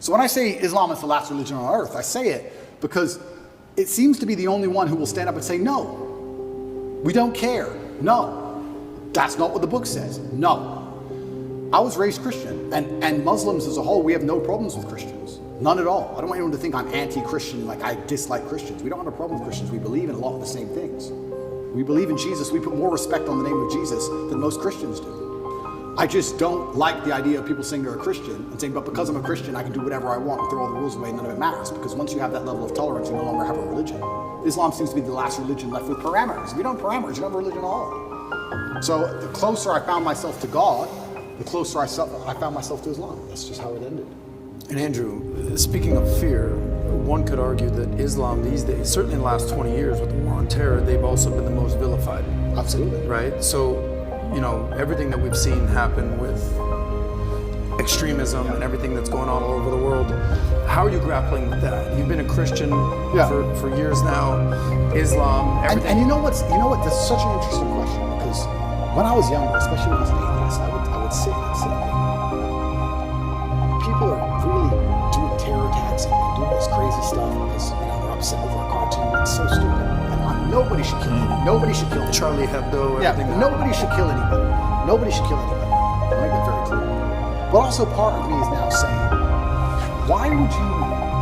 So when I say Islam is the last religion on earth, I say it because it seems to be the only one who will stand up and say, no, we don't care. No, that's not what the book says. No. I was raised Christian, and Muslims as a whole, we have no problems with Christians. None at all. I don't want anyone to think I'm anti-Christian, like I dislike Christians. We don't have a problem with Christians. We believe in a lot of the same things. We believe in Jesus. We put more respect on the name of Jesus than most Christians do. I just don't like the idea of people saying they're a Christian and saying, but because I'm a Christian, I can do whatever I want and throw all the rules away and none of it matters. Because once you have that level of tolerance, you no longer have a religion. Islam seems to be the last religion left with parameters. If you don't have parameters, you don't have a religion at all. So the closer I found myself to God, the closer I found myself to Islam. That's just how it ended. And Andrew, speaking of fear, one could argue that Islam these days, certainly in the last 20 years with the war on terror, they've also been the most vilified. Absolutely. Right? So, you know, everything that we've seen happen with extremism and everything that's going on all over the world, how are you grappling with that? You've been a Christian for years now, Islam, everything. And you know what, that's such an interesting question, because when I was younger, especially when I was an atheist, I would sit and say, people are really doing terror attacks and doing this crazy stuff because they're upset over a cartoon. It's so stupid. And nobody should kill anybody. Nobody should kill anybody. Charlie Hebdo, everything. Yeah, nobody should kill anybody. Nobody should kill anybody. I'll make that very clear. But also part of me is now saying, why would you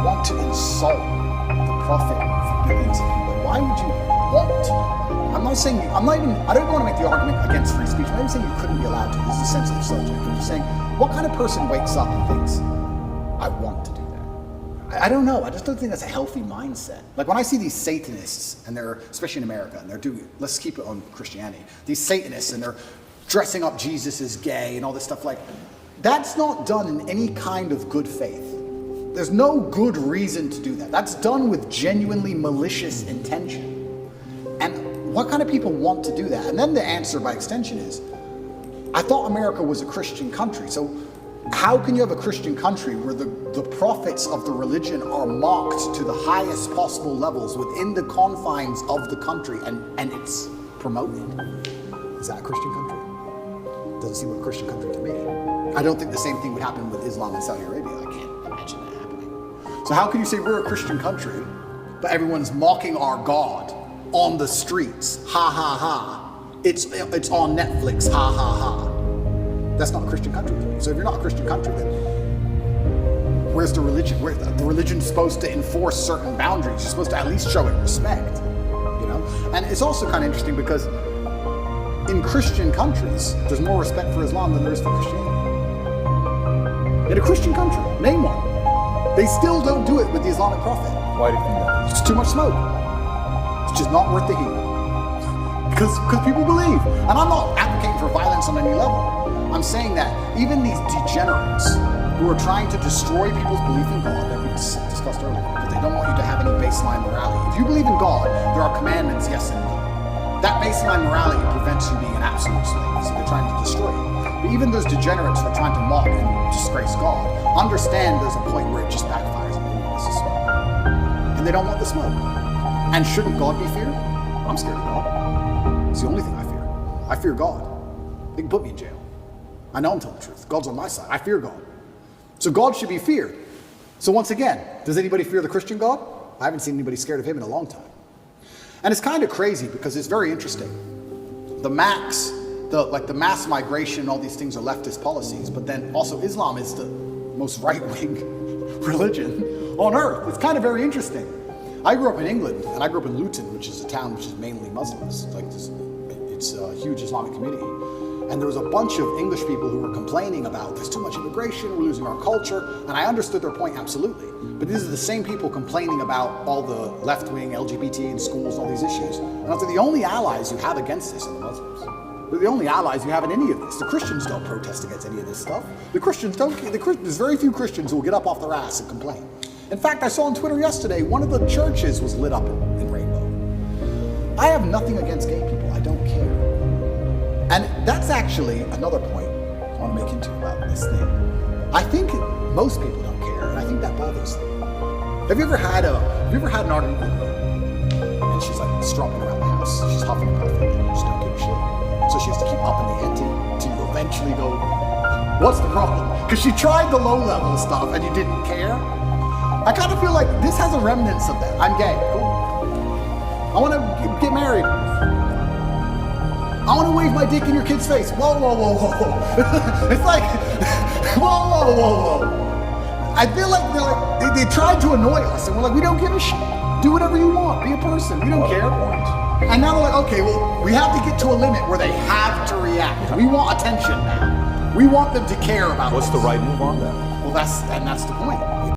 want to insult the prophet for billions of people? Why would you want to? I don't want to make the argument against free speech. I'm not even saying you couldn't be allowed to. This is a sensitive subject. I'm just saying, what kind of person wakes up and thinks, I want to do that? I don't know. I just don't think that's a healthy mindset. Like when I see these Satanists, and they're, especially in America, and they're doing, let's keep it on Christianity, these Satanists, and they're dressing up Jesus as gay and all this stuff, like, that's not done in any kind of good faith. There's no good reason to do that. That's done with genuinely malicious intention. And what kind of people want to do that? And then the answer by extension is, I thought America was a Christian country. So how can you have a Christian country where the prophets of the religion are mocked to the highest possible levels within the confines of the country and it's promoted? Is that a Christian country? Doesn't seem like a Christian country to me. I don't think the same thing would happen with Islam in Saudi Arabia. I can't imagine that happening. So how can you say we're a Christian country, but everyone's mocking our God on the streets? Ha ha ha. It's on Netflix. Ha ha ha. That's not a Christian country to me. So if you're not a Christian country, then where's the religion? Where the religion's supposed to enforce certain boundaries. You're supposed to at least show it respect, you know? And it's also kind of interesting because in Christian countries, there's more respect for Islam than there is for Christianity. In a Christian country, name one. They still don't do it with the Islamic prophet. Why do you think that? It's too much smoke. It's just not worth the heat. Because people believe. And I'm not advocating for violence on any level. I'm saying that even these degenerates who are trying to destroy people's belief in God, that we discussed earlier, because they don't want you to have any baseline morality. If you believe in God, there are commandments, yes and no. That baseline morality prevents you being an absolute slave, so they're trying to destroy you. But even those degenerates who are trying to mock and disgrace God, understand there's a point where it just backfires and they want the smoke. And they don't want the smoke. And shouldn't God be feared? I'm scared of God. It's the only thing I fear. I fear God. They can put me in jail. I know I'm telling the truth. God's on my side. I fear God. So God should be feared. So once again, does anybody fear the Christian God? I haven't seen anybody scared of him in a long time. And it's kind of crazy because it's very interesting. The mass migration and all these things are leftist policies, but then also Islam is the most right-wing religion on earth. It's kind of very interesting. I grew up in England, and I grew up in Luton, which is a town which is mainly Muslims. It's a huge Islamic community. And there was a bunch of English people who were complaining about there's too much immigration, we're losing our culture, and I understood their point absolutely. But these are the same people complaining about all the left-wing LGBT in schools and all these issues. And I was like, the only allies you have against this are the Muslims. They're the only allies you have in any of this. The Christians don't protest against any of this stuff. The Christians don't. There's very few Christians who will get up off their ass and complain. In fact, I saw on Twitter yesterday, one of the churches was lit up in rainbow. I have nothing against gay people. I don't care. And that's actually another point I want to make into about this thing. I think most people don't care, and I think that bothers them. Have you ever had an argument with her, and she's like stromping around the house, she's huffing and puffing, and you just don't give a shit. So she has to keep upping the ante to eventually go, What's the problem? Because she tried the low level stuff and you didn't care. I kind of feel like this has a remnants of that. I'm gay. Cool. I want to get married. I want to wave my dick in your kid's face. Whoa, whoa, whoa, whoa, whoa. It's like, whoa, whoa, whoa, whoa. I feel like they tried to annoy us, and we're like, we don't give a shit. Do whatever you want. Be a person. We don't care. And now they're like, okay, well, we have to get to a limit where they have to react. We want attention now. We want them to care about What's us. the right move on that? Well, that's the point.